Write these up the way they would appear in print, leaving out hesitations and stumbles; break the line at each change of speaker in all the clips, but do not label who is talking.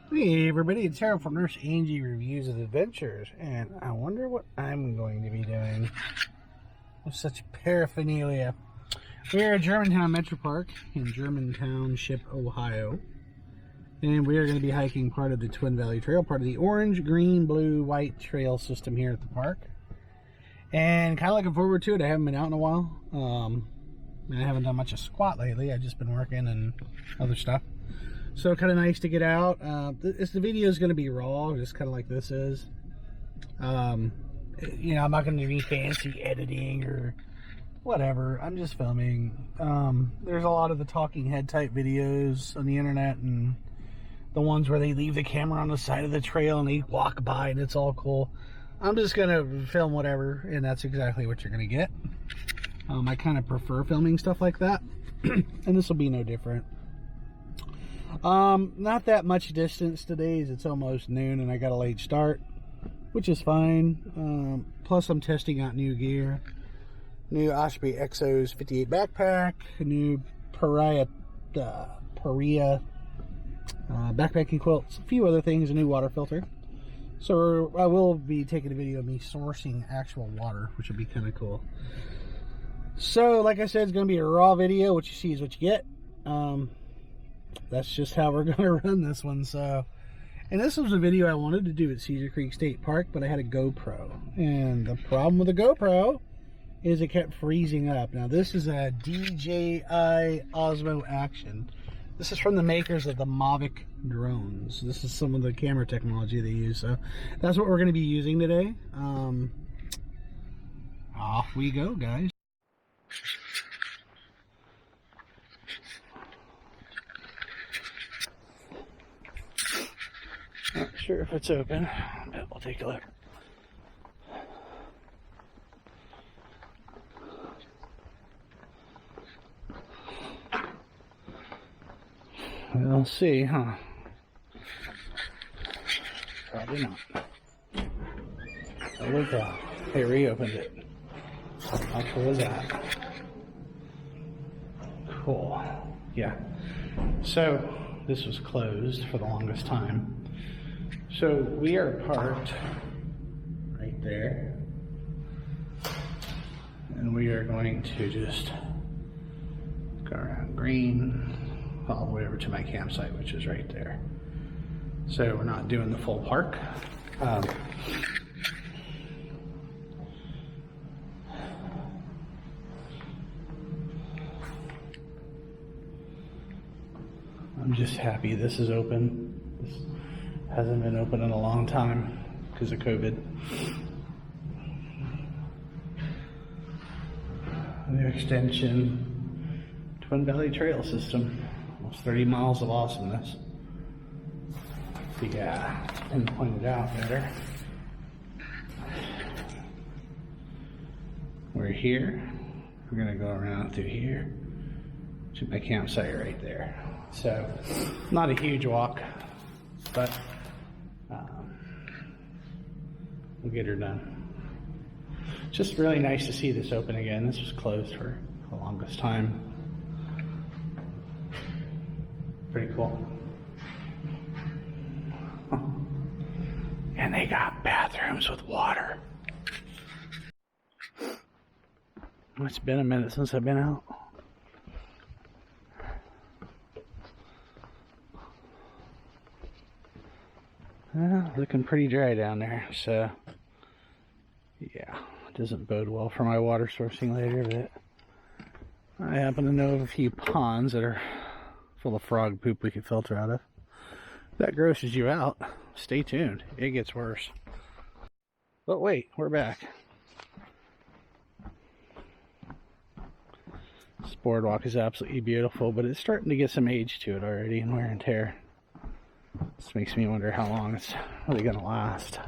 Hey everybody, it's Harold from Nurse Angie Reviews and Adventures, and I wonder what I'm going to be doing with such paraphernalia. We're at Germantown Metropark in Germantown, Ohio, and we are going to be hiking part of the Twin Valley Trail, part of the orange, green, blue, white trail system here at the park. And kind of looking forward to it. I haven't been out in a while. I haven't done much of squat lately. I've just been working and other stuff. So kind of nice to get out. The video is going to be raw, just kind of like this is. You know, I'm not going to do fancy editing or whatever. I'm just filming. There's a lot of the talking head type videos on the internet, and the ones where they leave the camera on the side of the trail and they walk by and it's all cool. I'm just going to film whatever, and that's exactly what you're going to get. I kind of prefer filming stuff like that, and this will be no different. Not that much distance today, as it's almost noon and I got a late start, which is fine. Plus I'm testing out new gear, new Osprey Exos 58 backpack, a new Paria backpacking quilts, a few other things, a new water filter. So I will be taking a video of me sourcing actual water, which would be kind of cool. So like I said, it's going to be a raw video. What you see is what you get. That's just how we're going to run this one. So, and this was a video I wanted to do at Cedar Creek State Park, but I had a GoPro, and the problem with the GoPro is it kept freezing up. Now this is a DJI Osmo Action. This is from the makers of the Mavic drones. This is some of the camera technology they use. So that's what we're going to be using today. Off we go, guys. Not sure if it's open, but we'll take a look. We'll see, huh? Probably not. Oh, look out. They reopened it. How cool is that? Cool. Yeah. So, this was closed for the longest time. So we are parked right there, and we are going to just go around green all the way over to my campsite, which is right there. So we're not doing the full park. I'm just happy this is open. This hasn't been open in a long time because of COVID. New extension, Twin Valley Trail System, almost 30 miles of awesomeness. Yeah, and pointed out better. We're here. We're gonna go around through here to my campsite right there. So, not a huge walk, but we'll get her done. Just really nice to see this open again. This was closed for the longest time. Pretty cool. And they got bathrooms with water. It's been a minute since I've been out. Well, looking pretty dry down there, so yeah, it doesn't bode well for my water sourcing later, but I happen to know of a few ponds that are full of frog poop we could filter out of. If that grosses you out, stay tuned. It gets worse. But wait, we're back. This boardwalk is absolutely beautiful, but it's starting to get some age to it already and wear and tear. This makes me wonder how long it's really going to last.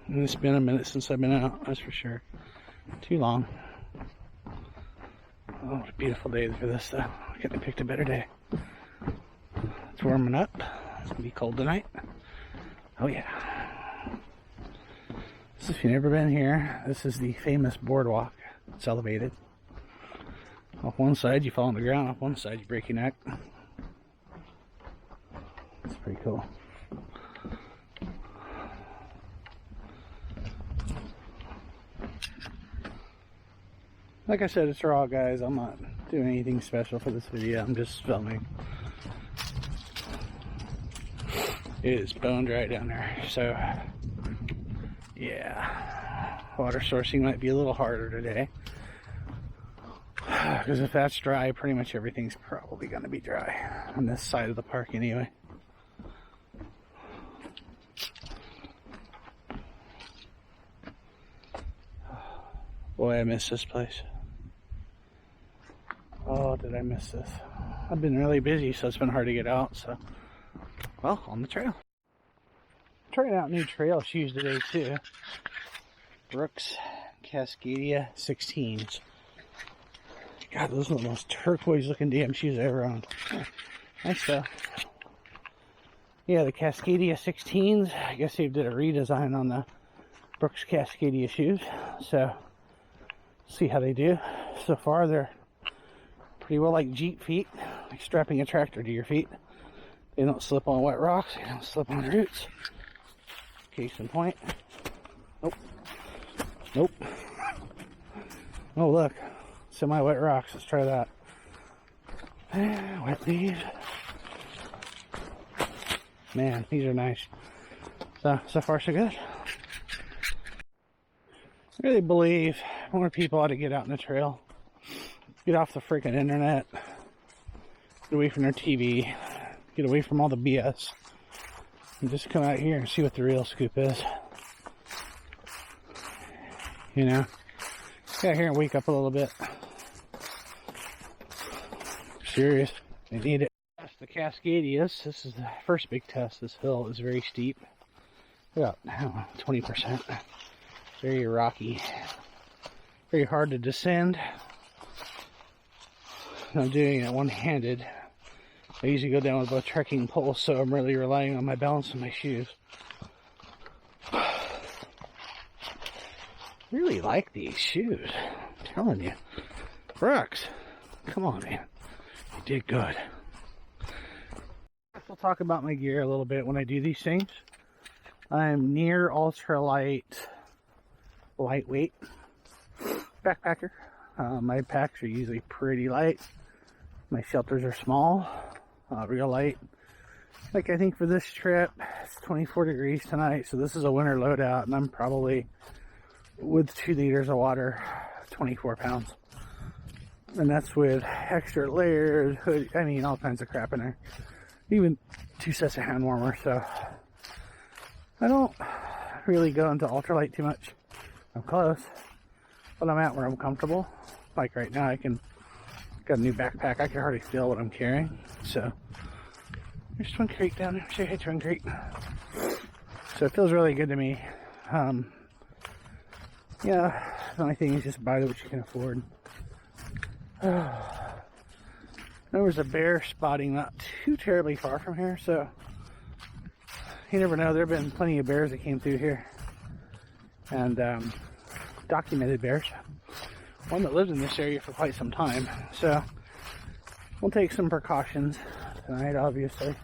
It's been a minute since I've been out, that's for sure. Too long. Oh, what a beautiful day for this, though. I couldn't have picked a better day. It's warming up. It's going to be cold tonight. Oh, yeah. So if you've never been here, this is the famous boardwalk. It's elevated. Off one side you fall on the ground, off one side you break your neck. It's pretty cool. Like I said, it's raw, guys. I'm not doing anything special for this video. I'm just filming. It is bone dry down there, so yeah, water sourcing might be a little harder today, because if that's dry, pretty much everything's probably going to be dry on this side of the park anyway. Boy, I miss this place. Oh, did I miss this? I've been really busy, so it's been hard to get out. So, well, on the trail. Trying out new trail shoes today too. Brooks Cascadia 16s. God, those are the most turquoise looking damn shoes I ever owned. Nice stuff. Yeah, the Cascadia 16s. I guess they did a redesign on the Brooks Cascadia shoes. So, see how they do. So far, they're pretty well like Jeep feet, like strapping a tractor to your feet. They don't slip on wet rocks, they don't slip on roots. Case in point. Nope. Nope. Oh, look. Semi-wet rocks. Let's try that. Wet leaves. Man, these are nice. So far so good. I really believe more people ought to get out in the trail. Get off the freaking internet. Get away from their TV. Get away from all the BS. And just come out here and see what the real scoop is. You know? Get out here and wake up a little bit. Serious. They need it. That's the Cascadias. This is the first big test. This hill is very steep. About, I don't know, 20%. Very rocky. Very hard to descend. I'm doing it one-handed. I usually go down with both trekking poles, so I'm really relying on my balance and my shoes. Really like these shoes. I'm telling you. Brooks, come on, man. You did good. I'll talk about my gear a little bit when I do these things. I'm near ultralight, lightweight backpacker. My packs are usually pretty light. My shelters are small, real light. Like I think for this trip, it's 24 degrees tonight, so this is a winter loadout, and I'm probably, with 2 liters of water, 24 pounds. And that's with extra layers, hood, I mean, all kinds of crap in there. Even 2 sets of hand warmers, so I don't really go into ultralight too much. I'm close, but I'm at where I'm comfortable. Like right now, got a new backpack. I can hardly feel what I'm carrying. So there's Twin Creek down there. Say hey, Twin Creek. So it feels really good to me. Yeah, the only thing is just buy what you can afford. There was a bear spotting not too terribly far from here, so you never know. There have been plenty of bears that came through here, and documented bears. One that lived in this area for quite some time, so we'll take some precautions tonight, obviously.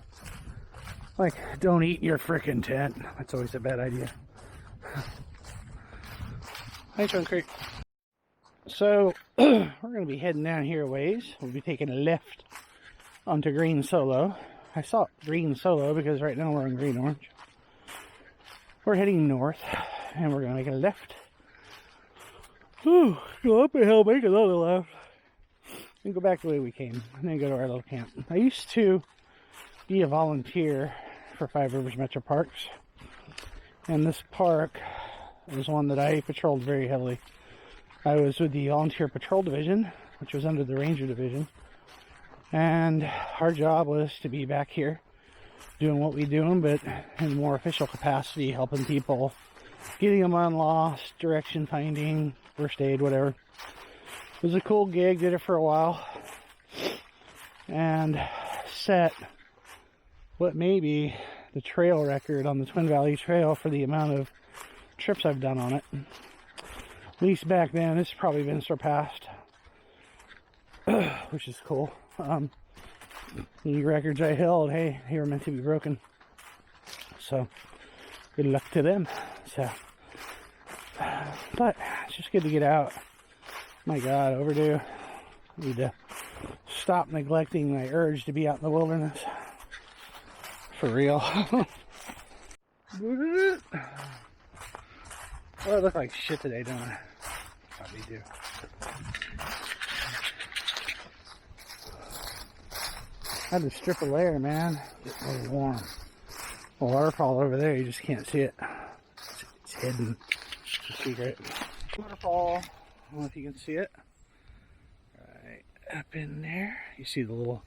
Like, don't eat in your frickin' tent. That's always a bad idea. Hi, Twin Creek. So, we're going to be heading down here a ways. We'll be taking a left onto Green Solo. I saw Green Solo because right now we're on Green Orange. We're heading north, and we're going to make a left. Ooh, go up a hill, make another left, and go back the way we came, and then go to our little camp. I used to be a volunteer for 5 Rivers Metroparks, and this park was one that I patrolled very heavily. I was with the Volunteer Patrol Division, which was under the Ranger Division, and our job was to be back here doing what we do, but in a more official capacity, helping people, getting them unlost, direction finding, first aid, whatever. It was a cool gig, did it for a while, and set what may be the trail record on the Twin Valley Trail for the amount of trips I've done on it. At least back then, it's probably been surpassed, which is cool. The records I held, hey, they were meant to be broken. So, good luck to them. So, but it's just good to get out. My God, overdue. I need to stop neglecting my urge to be out in the wilderness. For real. Well, I look like shit today, don't I? Probably do. I had to strip a layer, man. Get really warm. The waterfall over there, you just can't see it. It's hidden. It's a secret. Waterfall. I don't know if you can see it. Right up in there. You see the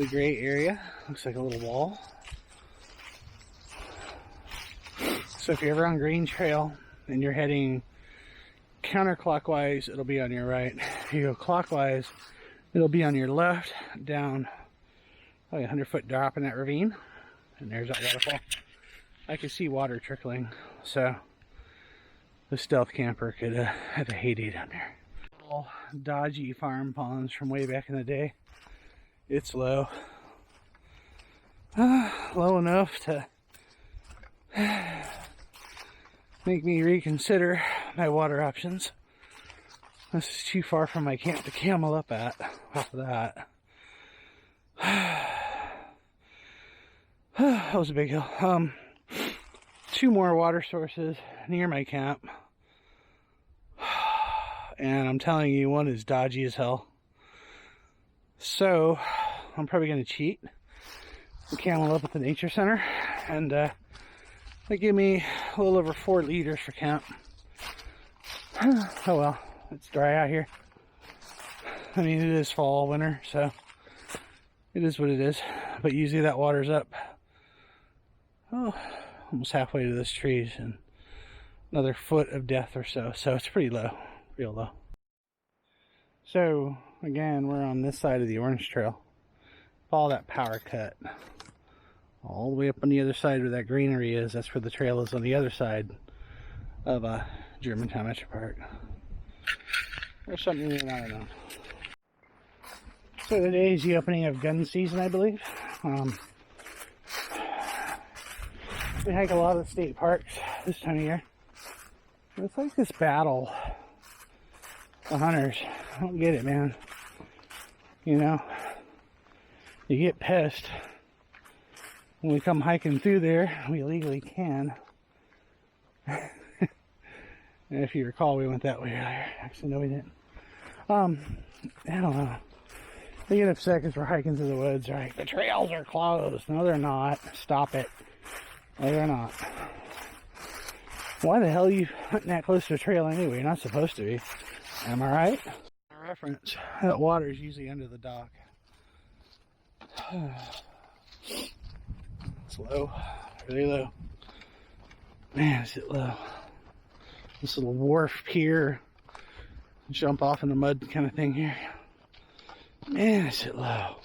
gray area. Looks like a little wall. So if you're ever on Green Trail and you're heading counterclockwise, it'll be on your right. If you go clockwise, it'll be on your left, down probably 100-foot drop in that ravine. And there's that waterfall. I could see water trickling, so the stealth camper could have a heyday down there. All dodgy farm ponds from way back in the day. It's low. Low enough to make me reconsider my water options. This is too far from my camp to camel up at off of that. That was a big hill. 2 more water sources near my camp. And I'm telling you, one is dodgy as hell. So, I'm probably going to cheat and camel up at the nature center. And they give me a little over 4 liters for camp. Oh well, it's dry out here. I mean, it is fall, winter, so it is what it is. But usually that water's up, almost halfway to those trees, and another foot of depth or so. So it's pretty low, real low. So again, we're on this side of the Orange Trail. Follow that power cut all the way up on the other side where that greenery is. That's where the trail is on the other side of Germantown Metropark. Or something you don't know. So today is the opening of gun season, I believe. We hike a lot of the state parks this time of year. It's like this battle. The hunters. I don't get it, man. You know, you get pissed when we come hiking through there. We legally can. And if you recall, we went that way earlier. Actually, no, we didn't. I don't know. They get upset because we're hiking through the woods, right? The trails are closed. No, they're not. Stop it. No, they're not. Why the hell are you hunting that close to a trail anyway? You're not supposed to be. Am I right? For reference, that water is usually under the dock. It's low. Really low. Man, is it low. This little wharf pier, jump off in the mud kind of thing here. Man, is it low.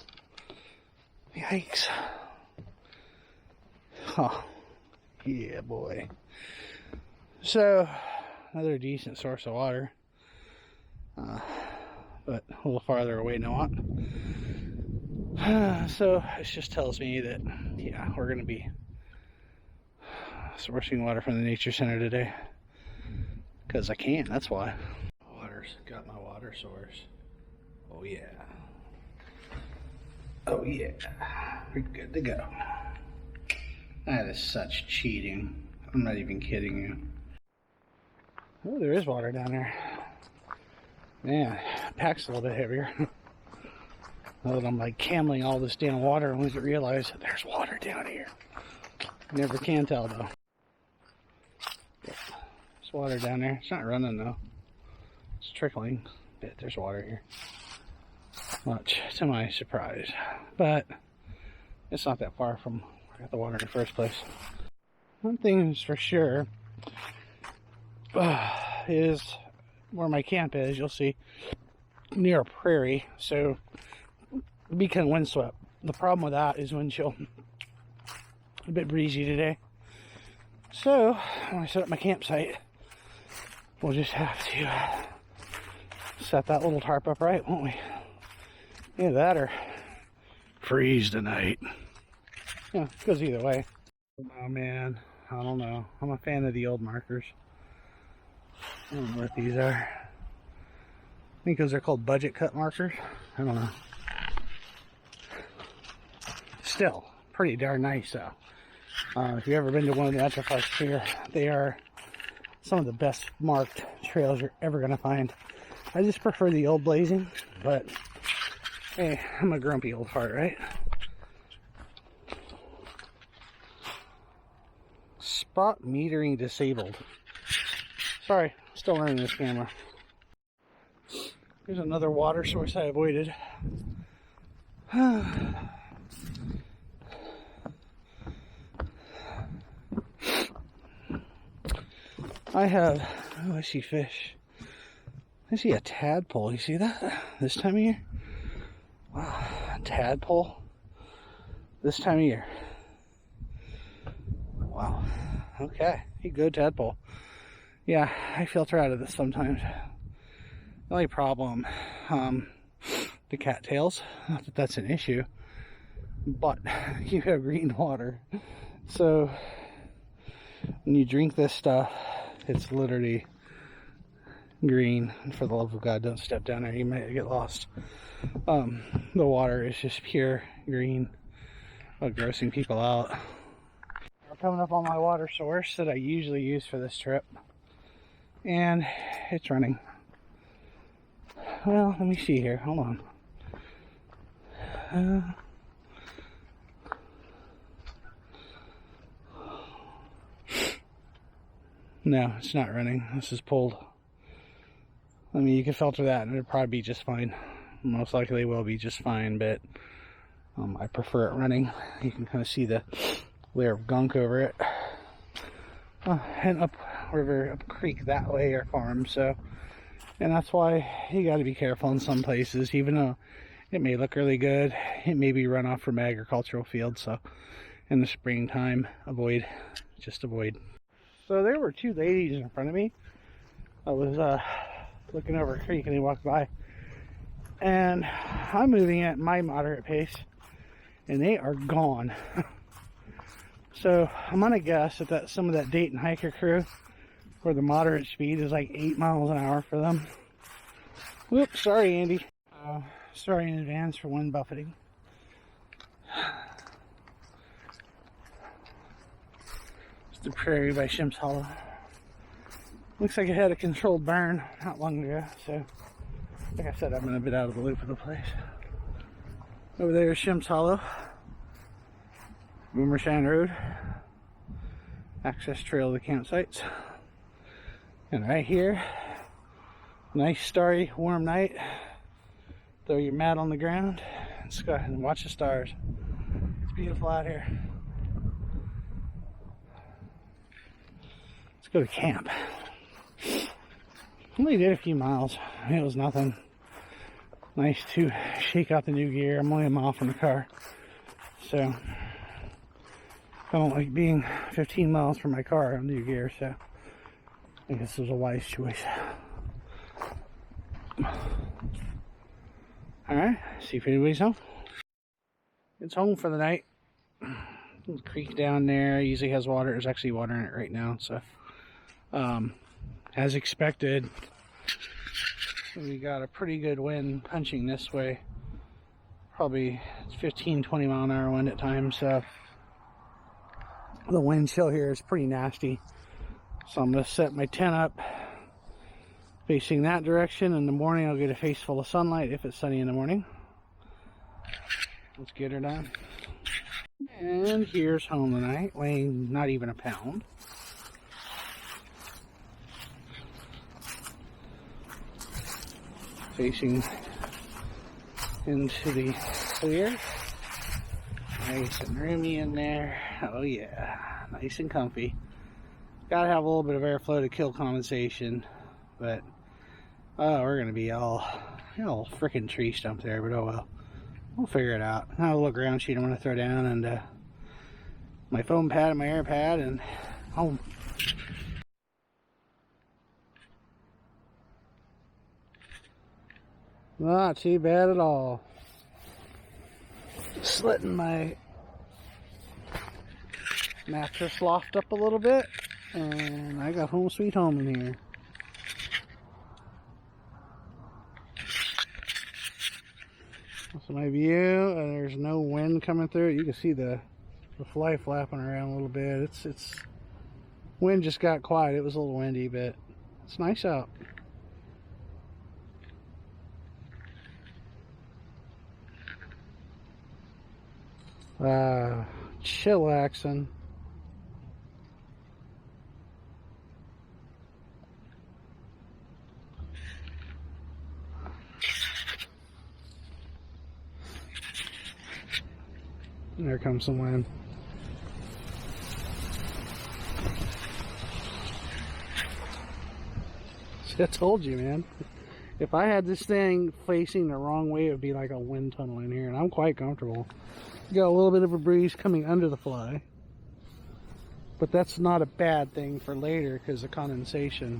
Yikes. Oh, yeah, boy. So, another decent source of water. But a little farther away now. So, it just tells me that, yeah, we're going to be sourcing water from the nature center today. Because I can, that's why. Got my water source. Oh yeah. Oh yeah. We're good to go. That is such cheating. I'm not even kidding you. Oh, there is water down there. Man, pack's a little bit heavier. Well, I'm like cameling all this damn water and only to realize that there's water down here. Never can tell though. There's water down there. It's not running though. It's trickling. But there's water here. Much to my surprise. But it's not that far from where I got the water in the first place. One thing is for sure is where my camp is. You'll see near a prairie. So it'll be kind of windswept. The problem with that is wind chill. A bit breezy today. So when I set up my campsite, we'll just have to set that little tarp up right, won't we? Either that or freeze tonight. Yeah, it goes either way. Oh man, I don't know. I'm a fan of the old markers. I don't know what these are. I think those are called budget cut markers. I don't know. Still, pretty darn nice though. If you've ever been to one of the Metroparks here, they are some of the best marked trails you're ever going to find. I just prefer the old blazing, but hey, I'm a grumpy old fart, right? Spot metering disabled. Sorry, still running this camera. Here's another water source I avoided. I have, oh, I see fish. I see a tadpole. You see that? This time of year? Wow, a tadpole. This time of year. Wow. Okay, you go tadpole. Yeah, I filter out of this sometimes. The only problem, the cattails. Not that that's an issue, but you have green water. So when you drink this stuff, it's literally green. And for the love of God, don't step down there, you might get lost. The water is just pure green, grossing people out. We're coming up on my water source that I usually use for this trip, and it's running. Well, let me see here, hold on. No, it's not running. This is pulled. I mean, you can filter that and it'll probably be just fine. Most likely will be just fine, but I prefer it running. You can kind of see the layer of gunk over it. And up river, up creek that way are farms, so, and that's why you got to be careful in some places. Even though it may look really good, it may be runoff from agricultural fields. So in the springtime, just avoid. So there were two ladies in front of me. I was looking over a creek and they walked by, and I'm moving at my moderate pace and they are gone. So I'm gonna guess that some of that Dayton hiker crew, where the moderate speed is like 8 miles an hour for them. Whoops, sorry Andy. Sorry in advance for wind buffeting. It's the prairie by Shim's Hollow. Looks like it had a controlled burn not long ago, so like I said, I've been a bit out of the loop of the place. Over there is Shim's Hollow, Boomershine Road, access trail to the campsites. And right here, nice starry warm night, throw your mat on the ground and watch the stars. It's beautiful out here. Let's go to camp. Only did a few miles. It was nothing. Nice to shake out the new gear. I'm only a mile from the car, so I don't like being 15 miles from my car on new gear, so I guess this was a wise choice. Alright, see if anybody's home. It's home for the night. There's a creek down there. It usually has water. There's actually water in it right now, so as expected, we got a pretty good wind punching this way. Probably 15-20 mile an hour wind at times, so the wind chill here is pretty nasty. So I'm going to set my tent up facing that direction. In the morning I'll get a face full of sunlight if it's sunny in the morning. Let's get her done. And here's home tonight, weighing not even a pound. Facing into the clear. Nice and roomy in there. Oh yeah, nice and comfy. Gotta have a little bit of airflow to kill condensation, but we're gonna be all freaking tree stump there, but oh well. We'll figure it out. I have a little ground sheet I'm gonna throw down, and my foam pad and my air pad, and home. Not too bad at all. Just letting my mattress loft up a little bit, and I got home sweet home in here. That's my view, and there's no wind coming through it. You can see the fly flapping around a little bit. It's wind just got quiet. It was a little windy, but it's nice out. Chillaxing. There comes some wind. I told you, man. If I had this thing facing the wrong way, it would be like a wind tunnel in here, and I'm quite comfortable. Got a little bit of a breeze coming under the fly, but that's not a bad thing for later because of condensation,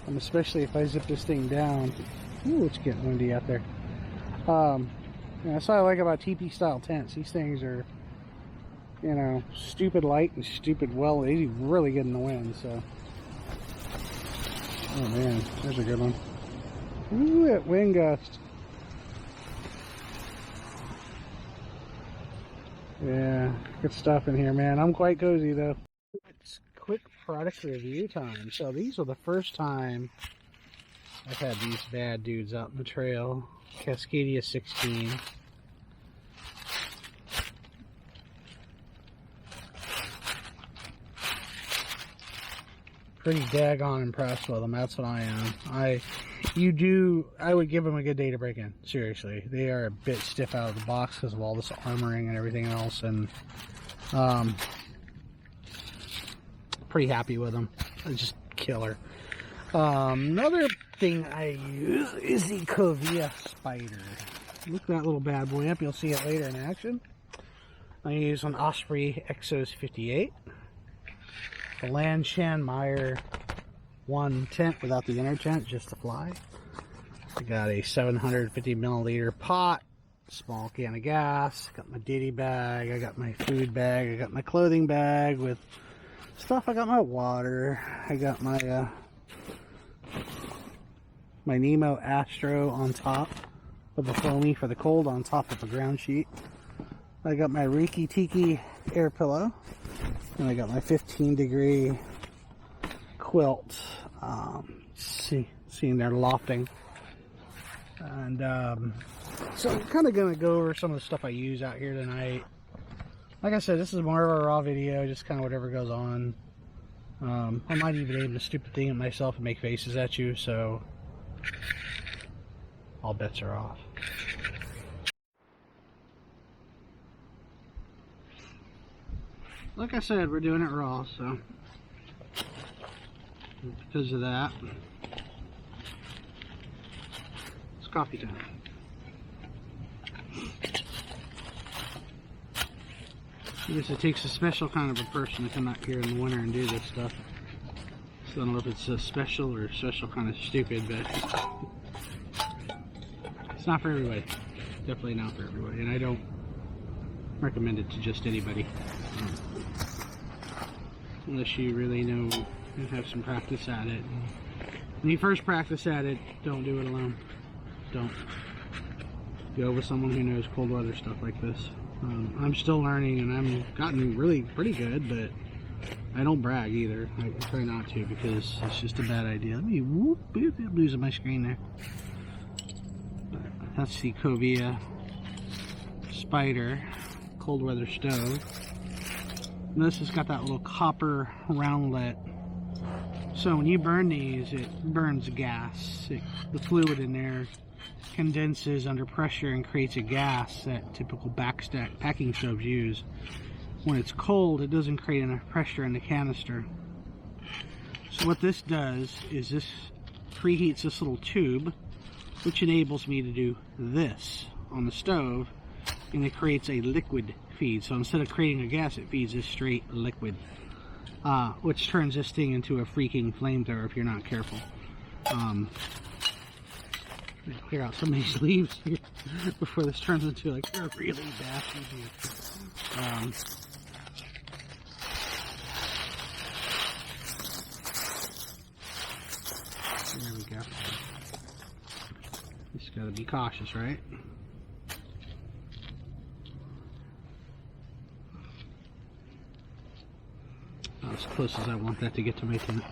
and especially if I zip this thing down. Ooh, it's getting windy out there. Yeah, that's what I like about TP style tents. These things are, you know, stupid light and stupid well. They really get in the wind. So, oh man, there's a good one. Ooh, that wind gust. Yeah, good stuff in here, man. I'm quite cozy though. It's quick product review time. So these are the first time I've had these bad dudes out in the trail. Cascadia 16. Pretty daggone impressed with them. That's what I am. I would give them a good day to break in. Seriously, they are a bit stiff out of the box because of all this armoring and everything else, and pretty happy with them. They're just killer. Another thing I use is the Covia spider. Look that little bad boy up. You'll see it later in action. I use an Osprey Exos 58. The Lanshan Meyer 1 tent without the inner tent, just the fly. I got a 750 milliliter pot, small can of gas, got my ditty bag, I got my food bag, I got my clothing bag with stuff, I got my water, I got my my Nemo Astro on top of the foamy for the cold on top of a ground sheet. I got my Riki Tiki air pillow, and I got my 15-degree quilt. Seeing they're lofting. And so I'm kind of going to go over some of the stuff I use out here tonight. Like I said, this is more of a raw video, just kind of whatever goes on. I might even aim a stupid thing at myself and make faces at you, so all bets are off. Like I said, we're doing it raw, so because of that, it's coffee time. I guess it takes a special kind of a person to come out here in the winter and do this stuff. So I don't know if it's a special or special kind of stupid, but it's not for everybody. Definitely not for everybody, and I don't recommend it to just anybody. Unless you really know and have some practice at it. When you first practice at it, don't do it alone. Don't. Go with someone who knows cold weather stuff like this. I'm still learning, and I'm gotten really pretty good, but I don't brag either. I try not to because it's just a bad idea. Let me I'm losing my screen there. That's the Covia Spider cold weather stove. And this has got that little copper roundlet. So when you burn these, it burns gas. The fluid in there condenses under pressure and creates a gas that typical backstack packing stoves use. When it's cold, it doesn't create enough pressure in the canister. So what this does is this preheats this little tube, which enables me to do this on the stove, and it creates a liquid feed. So instead of creating a gas, it feeds this straight liquid. which turns this thing into a freaking flamethrower if you're not careful. Clear out some of these leaves here before this turns into like a really bad review. There we go. Just gotta be cautious, right? Not as close as I want that to get to my tent.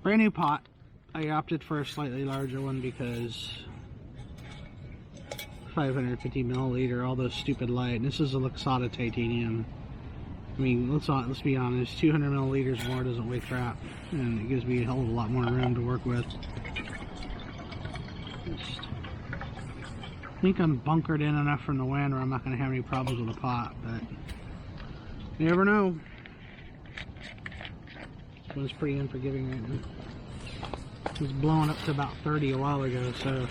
Brand new pot. I opted for a slightly larger one because 550 milliliter, all those stupid light. And this is a Luxada titanium. I mean, let's be honest, 200 milliliters more doesn't weigh crap, and it gives me a hell of a lot more room to work with. I think I'm bunkered in enough from the wind where I'm not going to have any problems with the pot, but you never know. This one's pretty unforgiving right now. It was blowing up to about 30 a while ago, so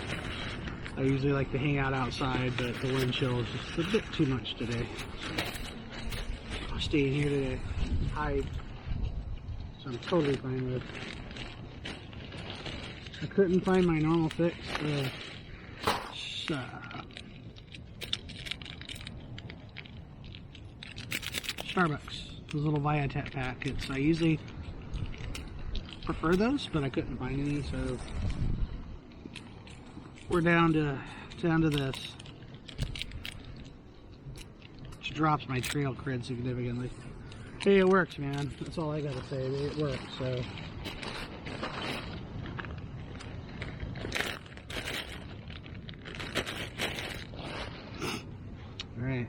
I usually like to hang out outside, but the wind chill is just a bit too much today. I'll stay in here today, hide, so I'm totally fine with. I couldn't find my normal fix. Starbucks, those little Viatet packets. I usually prefer those, but I couldn't find any, so we're down to this, which drops my trail cred significantly. Hey, it works, man. That's all I gotta say. It works. So all right.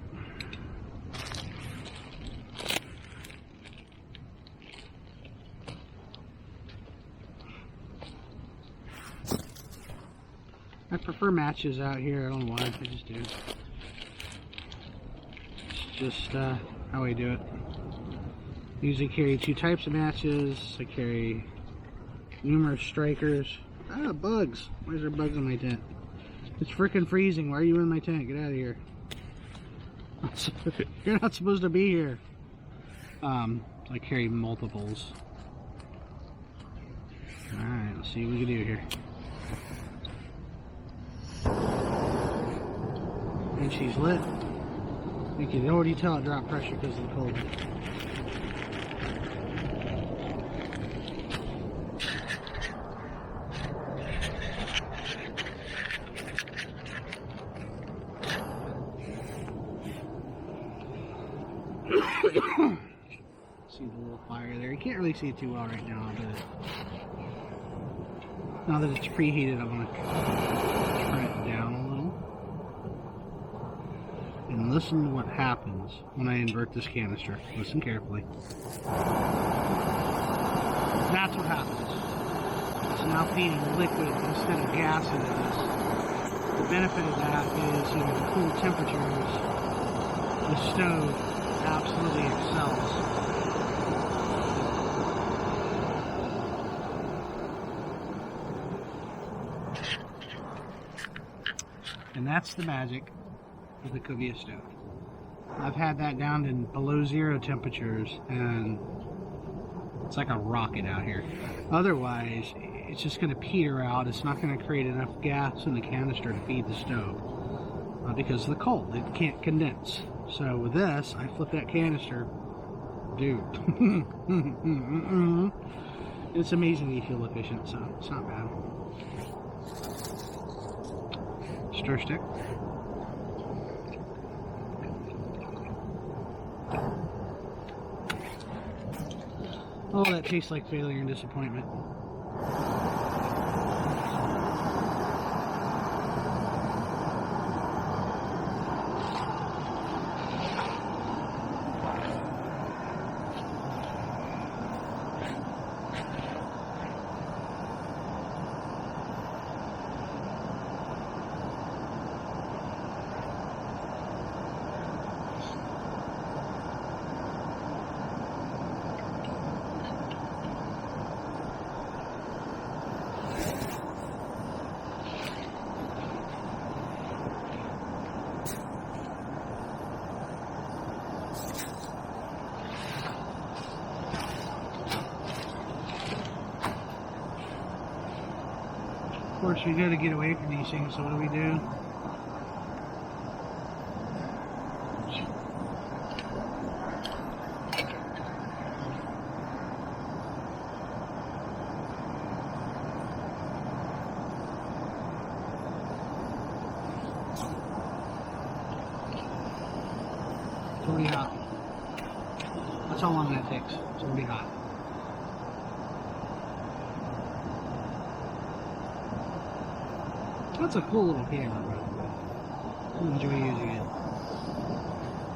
I prefer matches out here. I don't know why. I just do. It's just how I do it. I usually carry two types of matches. I carry numerous strikers. Ah, bugs. Why is there bugs in my tent? It's freaking freezing. Why are you in my tent? Get out of here. You're not supposed to be here. I carry multiples. Alright, let's see what we can do here. And she's lit. You can already tell it dropped pressure because of the cold. See the little fire there. You can't really see it too well right now, but now that it's preheated, I'm going to turn it down a little. And listen to what happens when I invert this canister. Listen carefully. That's what happens. It's now feeding liquid instead of gas into this. The benefit of that is, you know, the cool temperatures, the stove absolutely excels. And that's the magic of the Covia stove. I've had that down to below 0 temperatures and it's like a rocket out here. Otherwise, it's just going to peter out. It's not going to create enough gas in the canister to feed the stove because of the cold. It can't condense. So with this, I flip that canister. Dude. It's amazing the fuel efficient, so it's not bad. Stir stick. Oh, that tastes like failure and disappointment. course, we got to get away from these things, so what do we do? It's already hot. That's how long that takes. It's already hot. That's a cool little camera, by the way. I enjoy using it.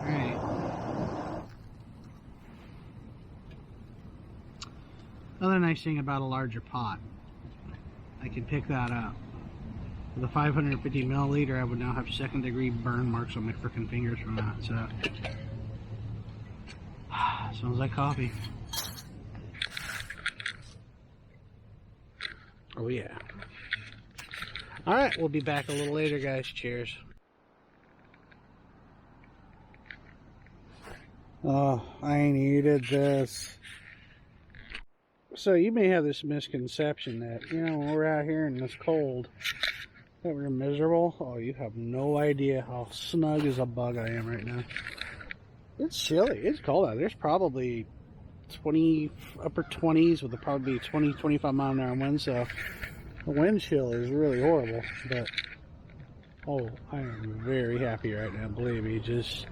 Alright. Another nice thing about a larger pot, I can pick that up. With a 550 milliliter, I would now have second degree burn marks on my frickin' fingers from that, so. Smells like coffee. Oh yeah. Alright, we'll be back a little later, guys. Cheers. Oh, I needed this. So you may have this misconception that, you know, when we're out here in this cold, that we're miserable. Oh, you have no idea how snug as a bug I am right now. It's chilly. It's cold out. There's probably 20, upper 20s with probably 20, 25 mile an hour wind, so the wind chill is really horrible. But, oh, I am very happy right now, believe me. Just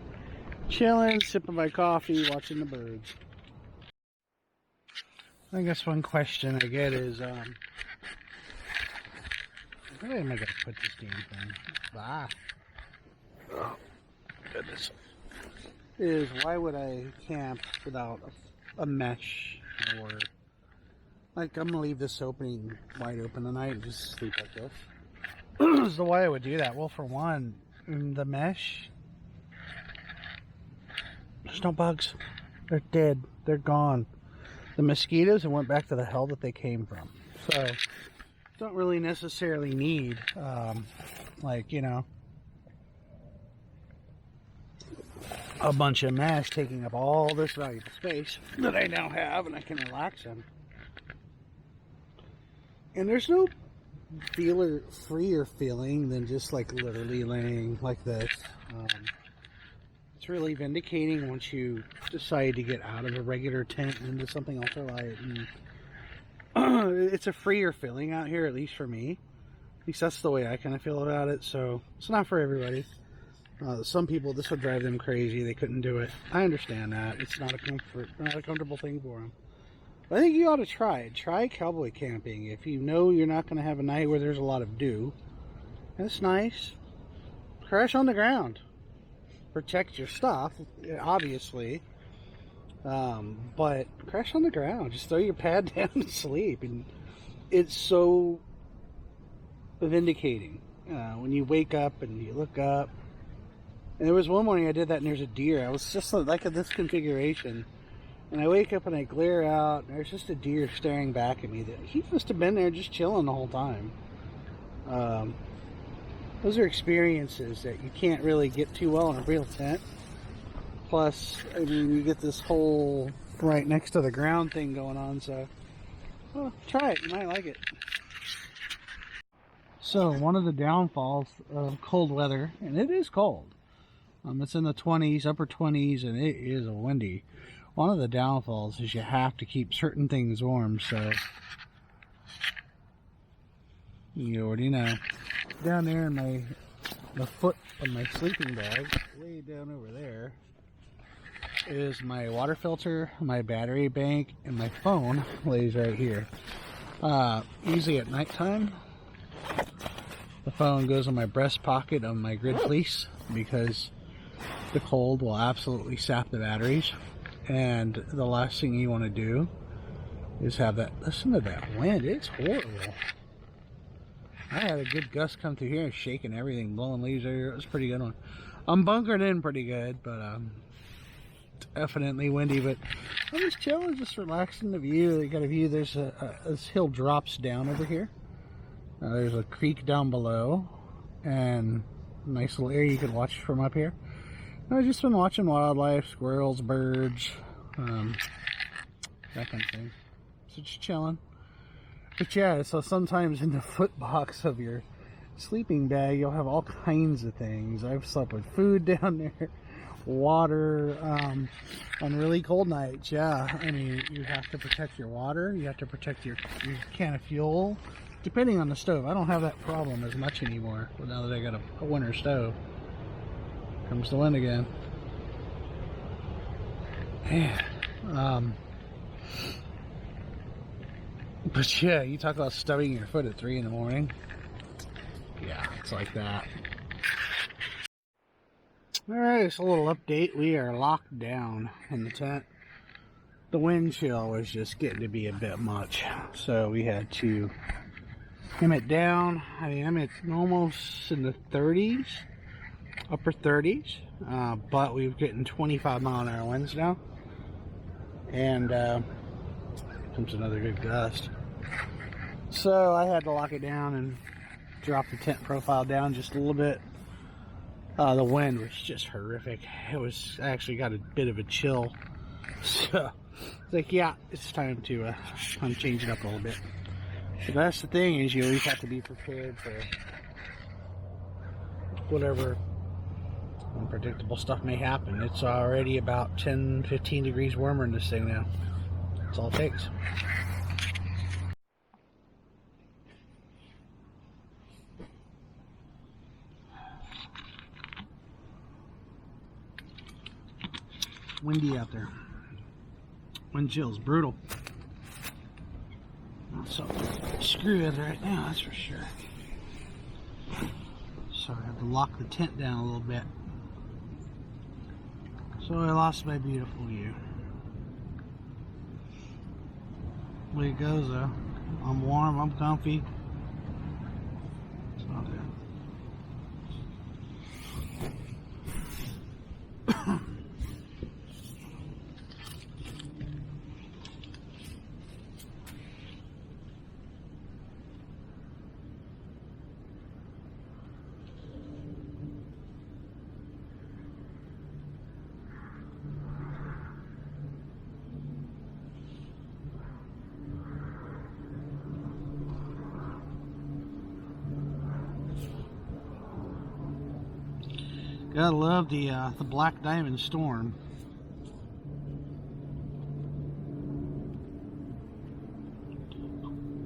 chilling, sipping my coffee, watching the birds. I guess one question I get is, where am I going to put this damn thing? Ah. Oh, goodness. Is why would I camp without a mesh, or like I'm gonna leave this opening wide open tonight and just sleep like this. So why I would do that? Well, for one, the mesh, there's no bugs. They're dead. They're gone. The mosquitoes went back to the hell that they came from. So don't really necessarily need like, you know, a bunch of mesh taking up all this valuable space that I now have, and I can relax in. And there's no freer feeling than just like literally laying like this. It's really vindicating once you decide to get out of a regular tent and into something ultralight. And it's a freer feeling out here, at least for me. At least that's the way I kind of feel about it. So it's not for everybody. Some people, this would drive them crazy. They couldn't do it. I understand that. It's not a comfortable thing for them. But I think you ought to try it. Try cowboy camping. If you know you're not going to have a night where there's a lot of dew, that's nice. Crash on the ground. Protect your stuff, obviously. But crash on the ground. Just throw your pad down and sleep. And it's so vindicating. When you wake up and you look up. And there was one morning I did that and there's a deer. I was just like in this configuration. And I wake up and I glare out and there's just a deer staring back at me. He must have been there just chilling the whole time. Those are experiences that you can't really get too well in a real tent. Plus, I mean, you get this whole right next to the ground thing going on. So, well, try it. You might like it. So, one of the downfalls of cold weather, and it is cold. It's in the 20s, upper 20s, and it is windy. One of the downfalls is you have to keep certain things warm, so you already know. Down there in the foot of my sleeping bag, way down over there, is my water filter, my battery bank, and my phone lays right here. Usually at nighttime, the phone goes in my breast pocket of my grid fleece because the cold will absolutely sap the batteries, and the last thing you want to do is have that. Listen to that wind. It's horrible. I had a good gust come through here and shaking everything, blowing leaves everywhere. It was a pretty good one. I'm bunkered in pretty good, but definitely windy. But I'm just chilling, just relaxing the view. You got a view. There's this hill drops down over here. There's a creek down below, and a nice little area you could watch from up here. I've just been watching wildlife, squirrels, birds, that kind of thing. So just chilling. But yeah, so sometimes in the foot box of your sleeping bag, you'll have all kinds of things. I've slept with food down there, water, on really cold nights. Yeah, I mean, you have to protect your water. You have to protect your can of fuel, depending on the stove. I don't have that problem as much anymore now that I got a winter stove. Comes the wind again. Man, but yeah, you talk about stubbing your foot at 3 in the morning. Yeah, it's like that. Alright, it's a little update. We are locked down in the tent. The wind chill was just getting to be a bit much, so we had to trim it down. I mean, I'm almost in the 30s, upper 30s, but we're getting 25-mile-an-hour winds now. And comes another good gust. So I had to lock it down and drop the tent profile down just a little bit. The wind was just horrific. It was actually got a bit of a chill. So it's like, yeah, it's time to change it up a little bit. But that's the thing, is you always have to be prepared for whatever unpredictable stuff may happen. It's already about 10-15 degrees warmer in this thing now. That's all it takes. Windy out there. Wind chill's brutal. So screwed right now, that's for sure. So I have to lock the tent down a little bit. So I lost my beautiful view. Way it goes though. I'm warm, I'm comfy. It's not there. Gotta love the Black Diamond Storm.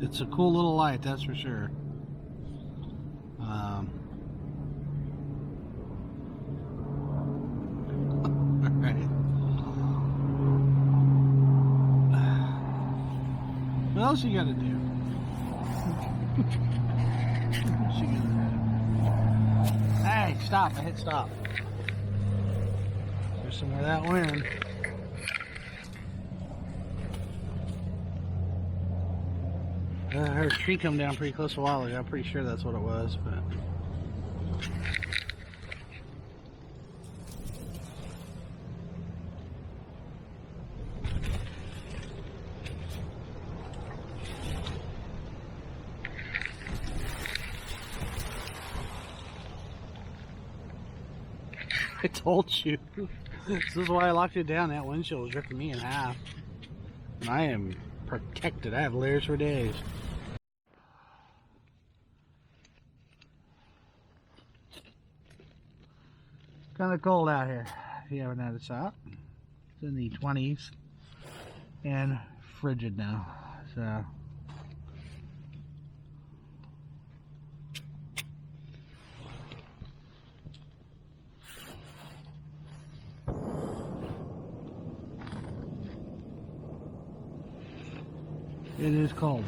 It's a cool little light, that's for sure. Alright. What else you gotta do? What you gonna do? Hey, stop, I hit stop. There's some of that wind. I heard a tree come down pretty close a while ago. I'm pretty sure that's what it was, but I told you. This is why I locked it down. That wind chill was ripping me in half. And I am protected. I have layers for days. Kind of cold out here, if you haven't noticed that. It's in the 20s and frigid now. So it is cold.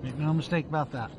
Make no mistake about that.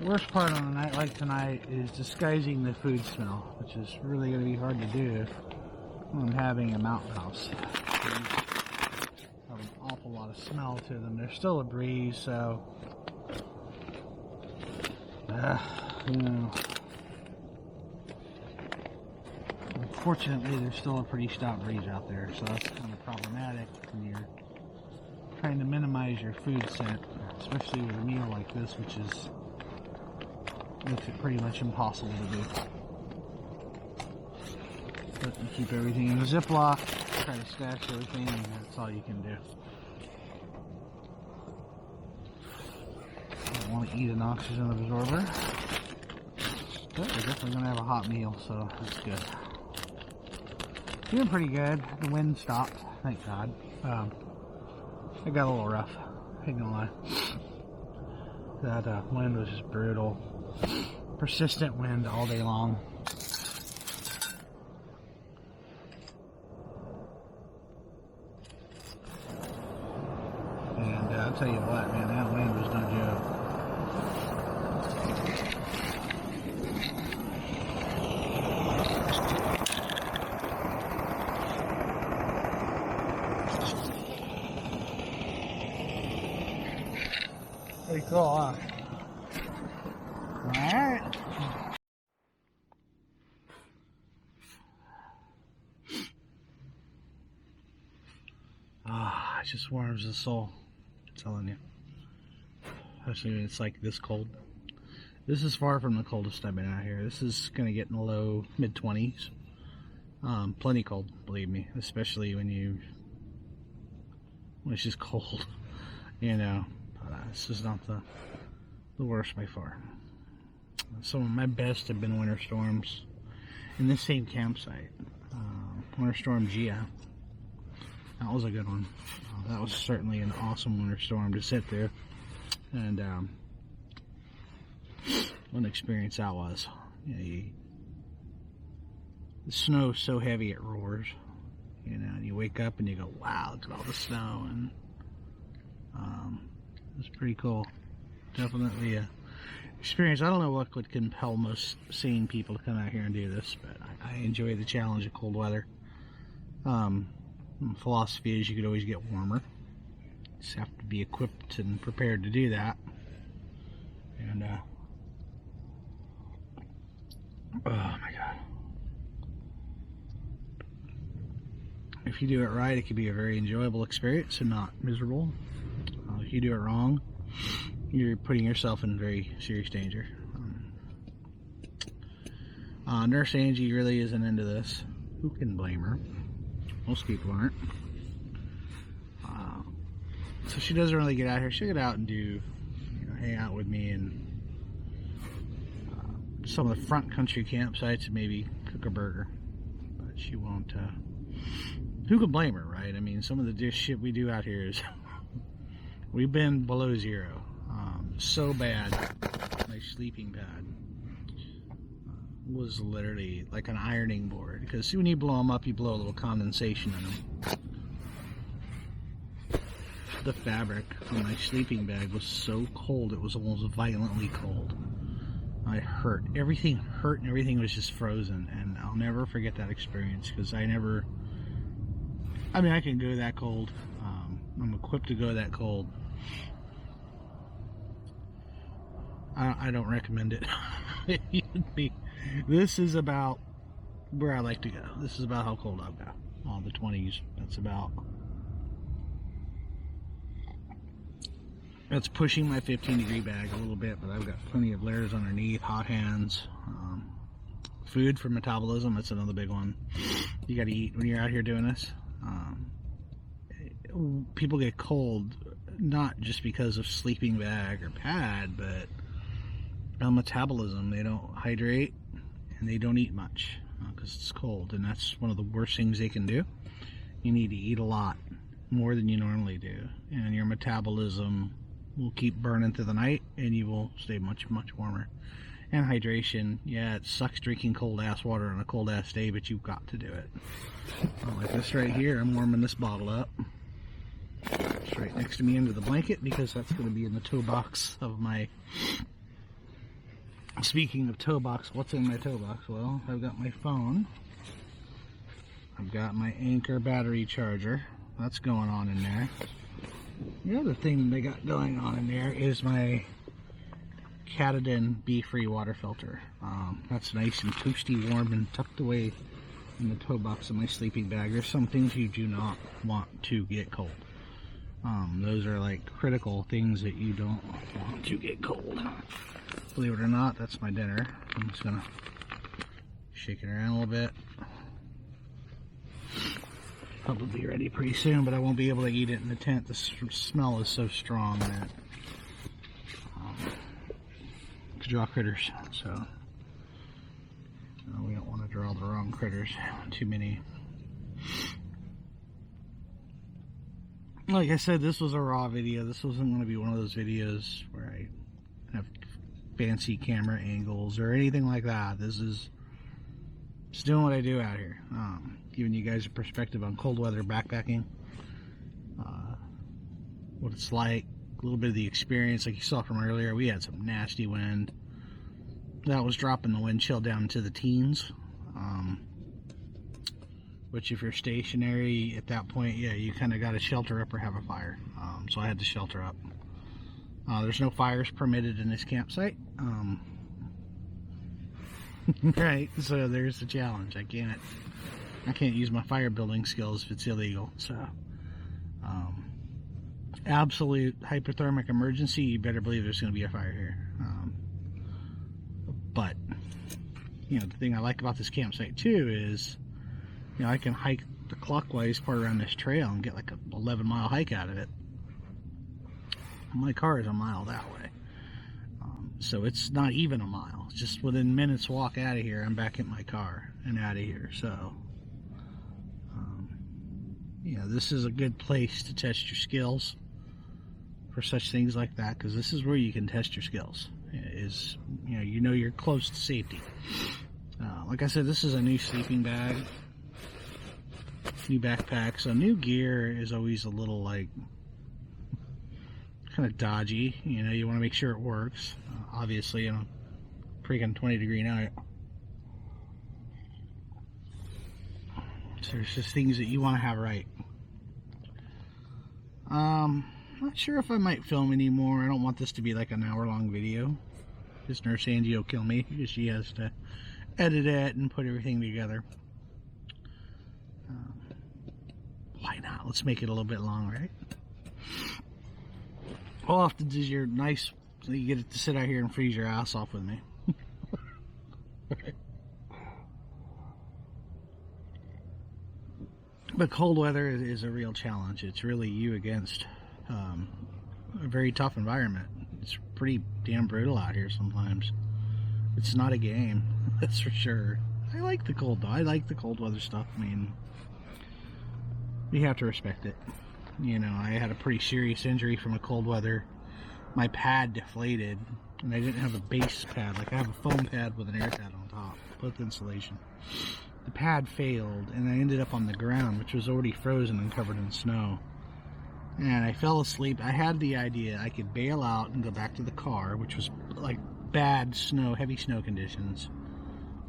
The worst part on a night like tonight is disguising the food smell, which is really going to be hard to do when I'm having a mountain house. They have an awful lot of smell to them. There's still a breeze, so you know. Unfortunately, there's still a pretty stout breeze out there, so that's kind of problematic when you're trying to minimize your food scent, especially with a meal like this, which makes it pretty much impossible to do. But you keep everything in a Ziploc, try to stash everything, and that's all you can do. I don't want to eat an oxygen absorber. But we're definitely going to have a hot meal, so that's good. Doing pretty good. The wind stopped, thank God. It got a little rough, I ain't gonna lie. That wind was just brutal. Persistent wind all day long. And I'll tell you what, man, that wind was no joke. Pretty cool, huh? Alright. It just warms the soul. I'm telling you. Especially when it's like this cold. This is far from the coldest I've been out here. This is going to get in the low mid-20s. Plenty cold, believe me. Especially when it's just cold. You know. This is not the worst by far. Some of my best have been winter storms in this same campsite. Winter Storm Gia. That was a good one. That was certainly an awesome winter storm to sit there. And what an experience that was. You know, the snow's so heavy it roars. You know, and you wake up and you go, wow, look at all the snow. And it's pretty cool. Definitely a experience. I don't know what would compel most sane people to come out here and do this, but I enjoy the challenge of cold weather. Philosophy is you could always get warmer. You just have to be equipped and prepared to do that. And oh my God. If you do it right, it can be a very enjoyable experience and not miserable. If you do it wrong, you're putting yourself in very serious danger. Nurse Angie really isn't into this. Who can blame her? Most people aren't. So she doesn't really get out here. She'll get out and hang out with me and some of the front country campsites and maybe cook a burger. But she won't. Who can blame her, right? I mean, some of the shit we do out here is we've been below zero. So bad. My sleeping pad was literally like an ironing board, because when you blow them up, you blow a little condensation in them. The fabric on my sleeping bag was so cold, it was almost violently cold. I hurt. Everything hurt and everything was just frozen, and I'll never forget that experience, because I can go that cold. I'm equipped to go that cold. I don't recommend it. This is about where I like to go. This is about how cold I'll go. All the 20s. That's pushing my 15-degree bag a little bit, but I've got plenty of layers underneath, hot hands. Food for metabolism, that's another big one. You got to eat when you're out here doing this. People get cold, not just because of sleeping bag or pad, but metabolism. They don't hydrate and they don't eat much because it's cold, and that's one of the worst things they can do. You need to eat a lot, more than you normally do, and your metabolism will keep burning through the night and you will stay much warmer. And hydration, yeah, it sucks drinking cold ass water on a cold ass day, but you've got to do it. Like this right here, I'm warming this bottle up. It's right next to me under the blanket, because that's going to be in the toe box of my Speaking of toe box, what's in my toe box? Well, I've got my phone. I've got my Anchor battery charger. That's going on in there. The other thing they got going on in there is my Katadyn Bee-Free water filter. That's nice and toasty warm and tucked away in the toe box of my sleeping bag. There's some things you do not want to get cold. Those are like critical things that you don't want to get cold. Believe it or not, that's my dinner. I'm just gonna shake it around a little bit. Probably be ready pretty soon, but I won't be able to eat it in the tent. The smell is so strong that to draw critters. So we don't want to draw the wrong critters. Too many. Like I said, this was a raw video. This wasn't going to be one of those videos where I have fancy camera angles or anything like that. This is just doing what I do out here. Giving you guys a perspective on cold weather backpacking. What it's like. A little bit of the experience. Like you saw from earlier, we had some nasty wind. That was dropping the wind chill down to the teens. Which if you're stationary at that point, yeah, you kind of got to shelter up or have a fire. So I had to shelter up. There's no fires permitted in this campsite. Right, so there's the challenge. I can't use my fire building skills if it's illegal. So absolute hypothermic emergency, you better believe there's going to be a fire here. But you know, the thing I like about this campsite too is, you know, I can hike the clockwise part around this trail and get like a 11-mile hike out of it. My car is a mile that way. So it's not even a mile. It's just within minutes walk out of here, I'm back in my car and out of here. So, you know, this is a good place to test your skills for such things like that, because this is where you can test your skills. Is, you know you're close to safety. Like I said, this is a new sleeping bag. New backpack, so new gear is always a little like kind of dodgy. You know, you want to make sure it works. Obviously, in a freaking 20-degree night, so there's just things that you want to have right. Not sure if I might film anymore. I don't want this to be like an hour-long video. This Nurse Angie will kill me because she has to edit it and put everything together. Why not? Let's make it a little bit long, right? How often does your nice, so you get to sit out here and freeze your ass off with me? But cold weather is a real challenge. It's really you against a very tough environment. It's pretty damn brutal out here sometimes. It's not a game, that's for sure. I like the cold though. I like the cold weather stuff. I mean, you have to respect it. You know, I had a pretty serious injury from a cold weather. My pad deflated, and I didn't have a base pad. Like, I have a foam pad with an air pad on top, with insulation. The pad failed, and I ended up on the ground, which was already frozen and covered in snow. And I fell asleep. I had the idea I could bail out and go back to the car, which was like bad snow, heavy snow conditions,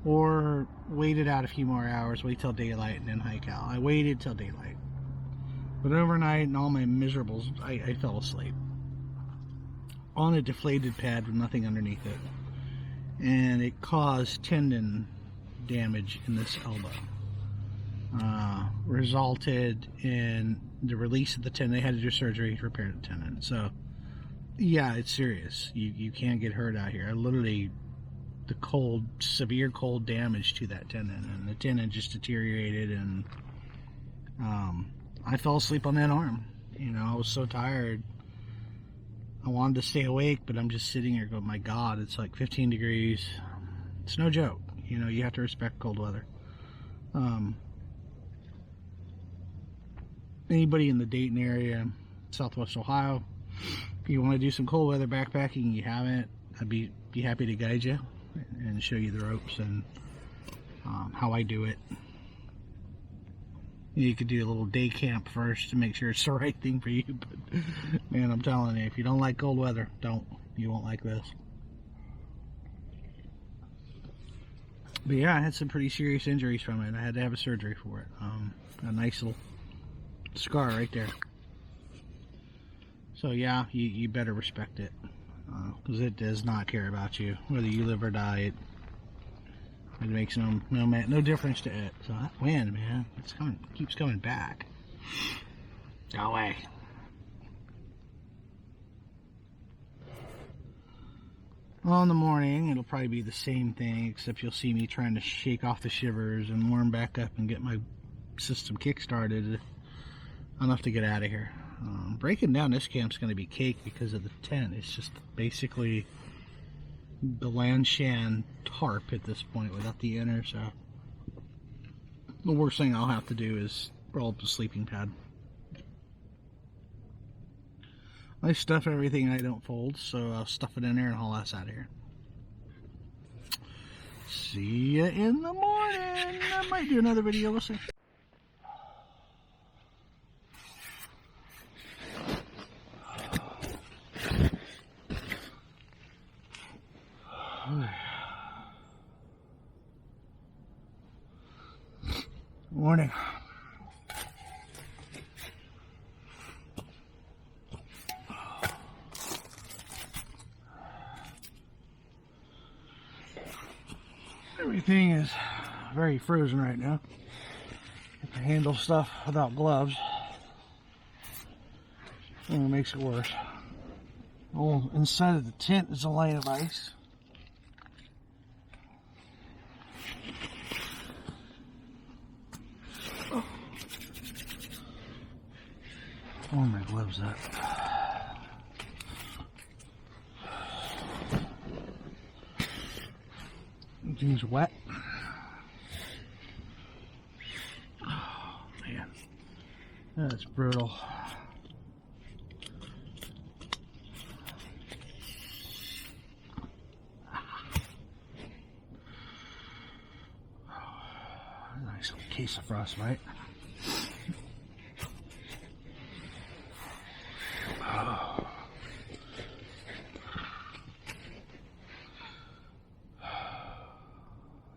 or wait it out a few more hours, wait till daylight, and then hike out. I waited till daylight. But overnight, and all my miserables, I fell asleep on a deflated pad with nothing underneath it. And it caused tendon damage in this elbow. Resulted in the release of the tendon. They had to do surgery to repair the tendon. So, yeah, it's serious. You can't get hurt out here. I literally, the cold, severe cold damage to that tendon. And the tendon just deteriorated, and I fell asleep on that arm. You know, I was so tired. I wanted to stay awake, but I'm just sitting here going, my God, it's like 15 degrees. It's no joke. You know, you have to respect cold weather. Anybody in the Dayton area, Southwest Ohio, if you want to do some cold weather backpacking, you haven't, I'd be happy to guide you and show you the ropes and how I do it. You could do a little day camp first to make sure it's the right thing for you. But man, I'm telling you, if you don't like cold weather, don't. You won't like this. But yeah, I had some pretty serious injuries from it. I had to have a surgery for it. A nice little scar right there. So yeah, you better respect it, because it does not care about you, whether you live or die. It makes no difference to it. So that wind, man, keeps coming back. Go away. Well, in the morning, it'll probably be the same thing, except you'll see me trying to shake off the shivers and warm back up and get my system kick-started enough to get out of here. Breaking down this camp's going to be cake because of the tent. It's just basically the Lanshan tarp at this point without the inner, so the worst thing I'll have to do is roll up the sleeping pad. I stuff everything I don't fold, so I'll stuff it in there and haul ass out of here. See ya in the morning. I might do another video, we'll see. Morning. Everything is very frozen right now. I can handle stuff without gloves. And it makes it worse. Oh, inside of the tent is a line of ice. Oh, my gloves up. Everything's wet. Oh, man. That's brutal. Nice little case of frostbite.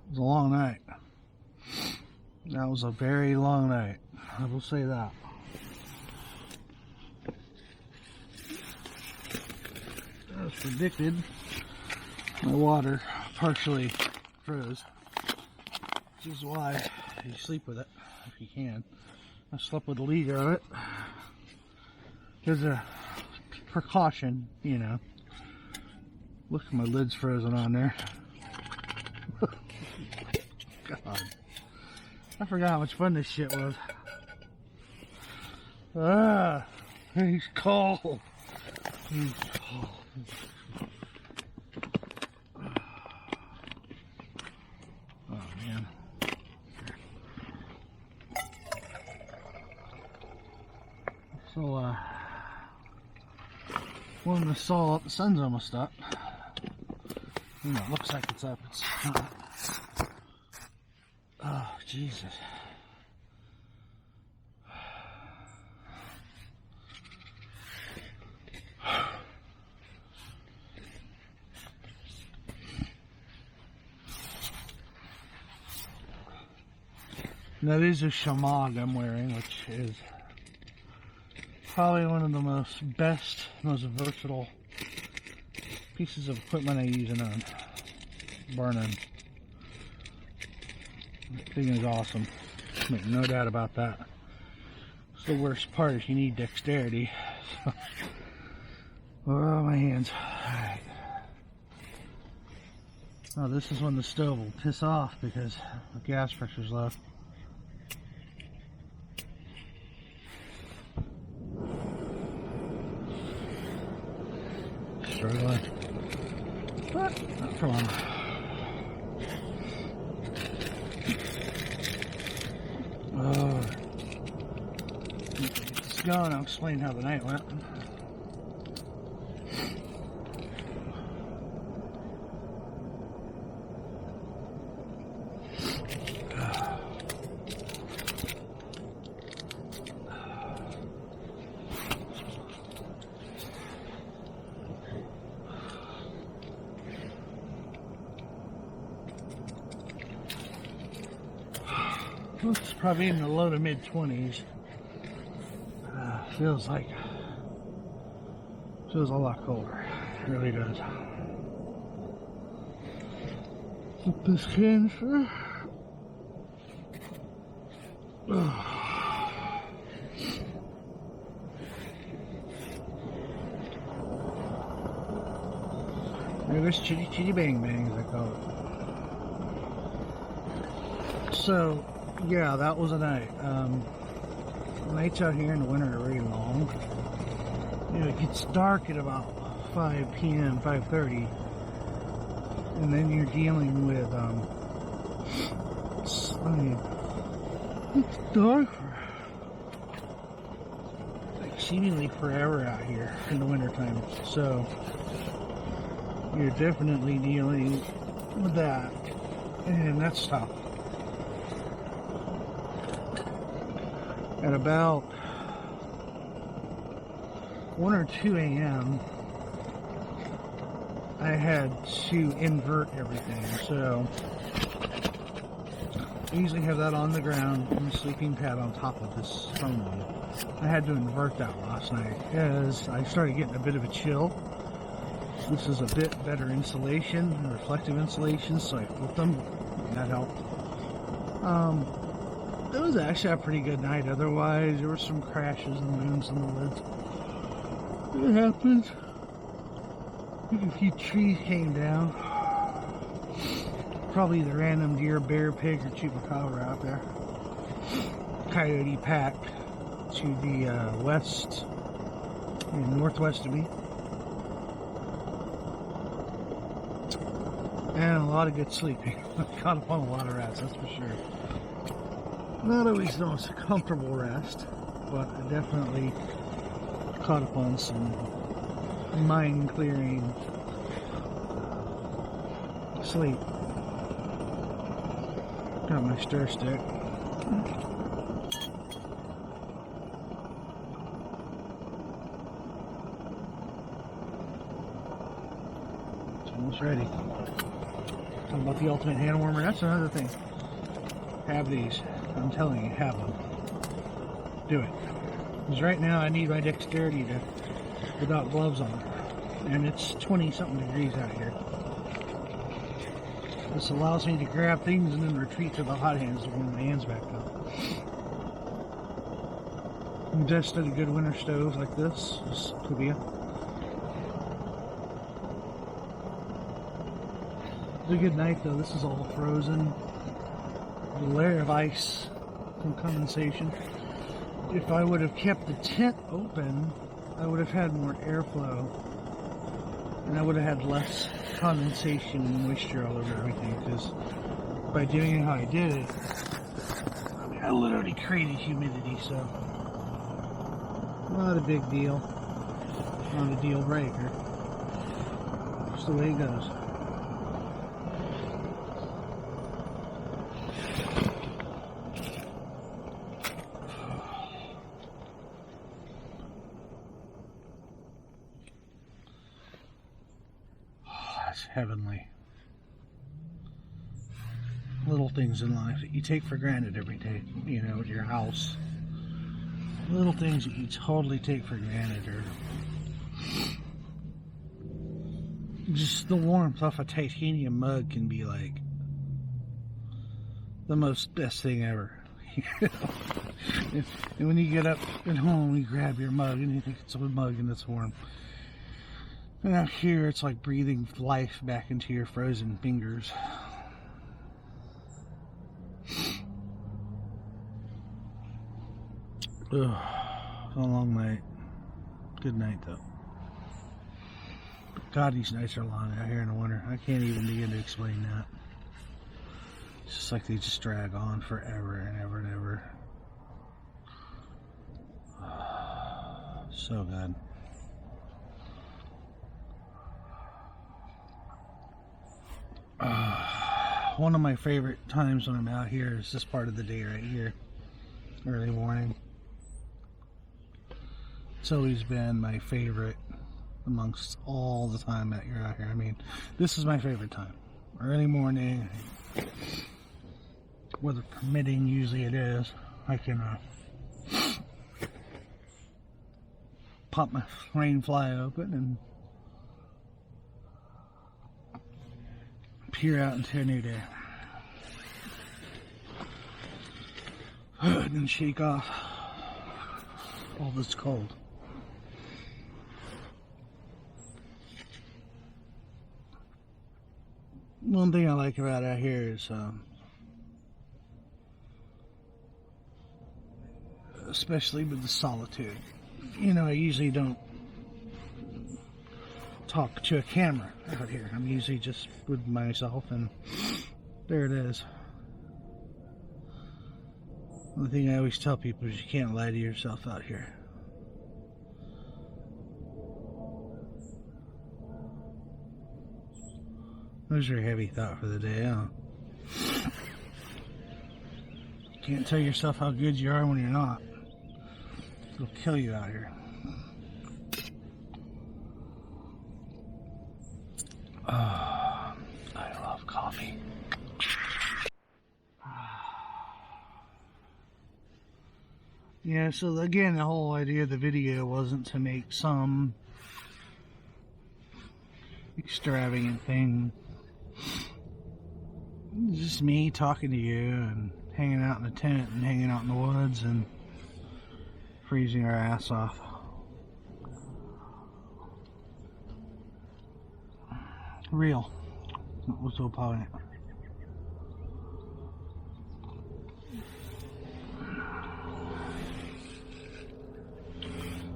It was a long night. That was a very long night. I will say that. As predicted, my water partially froze. Which is why you sleep with it, if you can. I slept with a leader on it. There's a precaution, you know. Look, my lid's frozen on there. God. I forgot how much fun this shit was. Ah, he's cold. He's cold. Oh, man. So, warm this all up. The sun's almost up. You know, it looks like it's up. It's not. Oh, Jesus. Now, these are Shamag I'm wearing, which is probably one of the most versatile pieces of equipment I use and own. Bar none. That thing is awesome. Make no doubt about that. It's the worst part is you need dexterity. So, oh, my hands. Alright. Oh, this is when the stove will piss off because the gas pressure's low. Struggling. But not for long. Oh. It's going. I'll explain how the night went. It's probably in the low to mid 20s. Feels a lot colder. It really does. Put this canister. There's chitty chitty bang bang, as I call it. So, yeah, that was a night. Nights out here in the winter are really long. You know, it gets dark at about 5 p.m., 5:30, and then you're dealing with, it's dark for like seemingly forever out here in the wintertime. So, you're definitely dealing with that, and that's tough. At about 1 or 2 a.m., I had to invert everything. So I usually have that on the ground and the sleeping pad on top of this phone line. I had to invert that last night as I started getting a bit of a chill. This is a bit better insulation, reflective insulation, so I flipped them, and that helped. It was actually a pretty good night. Otherwise, there were some crashes and moons in the woods. It happens. I think a few trees came down. Probably the random deer, bear, pig, or chupacabra out there. Coyote packed to the west and northwest of me. And a lot of good sleeping. I caught up on a lot of rest, that's for sure. Not always the most comfortable rest, but I definitely caught up on some mind-clearing sleep. Got my stir stick. It's almost ready. Talking about the ultimate hand warmer, that's another thing. Have these. I'm telling you, have them. Do it. Because right now I need my dexterity to, without gloves on. And it's 20-something degrees out here. This allows me to grab things and then retreat to the hot hands to warm my hands back up. Invested a good winter stove like this. This Covia. It's a good night though. This is all frozen. A layer of ice from condensation. If I would have kept the tent open, I would have had more airflow, and I would have had less condensation and moisture all over everything. Because by doing it how I did it, I mean, I literally created humidity. So not a big deal, not a deal breaker. Just the way it goes. Heavenly. Little things in life that you take for granted every day, you know, at your house. Little things that you totally take for granted, or just the warmth off a titanium mug can be like the most best thing ever. And when you get up at home, you grab your mug and you think it's a mug and it's warm. And out here, it's like breathing life back into your frozen fingers. Ugh, a long night. Good night, though. God, these nights are long out here in the winter. I can't even begin to explain that. It's just like they just drag on forever and ever and ever. So good. One of my favorite times when I'm out here is this part of the day right here, early morning. It's always been my favorite amongst all the time that you're out here. I mean, this is my favorite time. Early morning, weather permitting, usually it is. I can pop my rain fly open and peer out into a new day. And then shake off all this cold. One thing I like about out here is especially with the solitude. You know, I usually don't talk to a camera out here. I'm usually just with myself, and there it is. The thing I always tell people is you can't lie to yourself out here. There's your heavy thought for the day, huh? Can't tell yourself how good you are when you're not. It'll kill you out here. I love coffee. Yeah, so again, the whole idea of the video wasn't to make some extravagant thing. It's just me talking to you and hanging out in a tent and hanging out in the woods and freezing our ass off. Real. What's so powerful?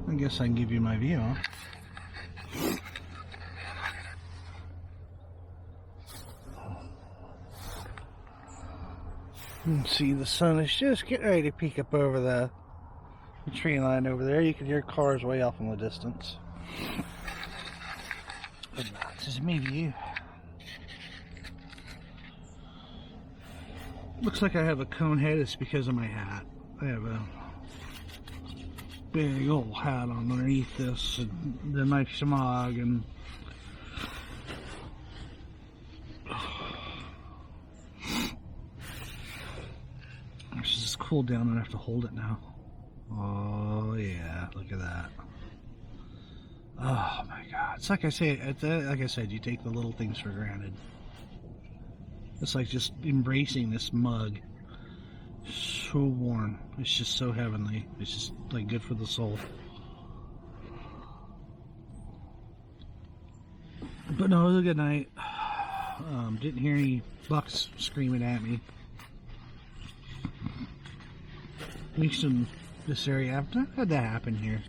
I guess I can give you my view, huh? You can see the sun is just getting ready to peek up over the tree line over there. You can hear cars way off in the distance. But that's just me view. Looks like I have a cone head. It's because of my hat. I have a big old hat on underneath this, and the nice smog, and it's just cooled down and I have to hold it now. Oh yeah, look at that. Oh my god. It's like I say, like I said, you take the little things for granted. It's like just embracing this mug. So warm. It's just so heavenly. It's just like good for the soul. But no, it was a good night. Didn't hear any bucks screaming at me. At least in this area. I've not had that happen here.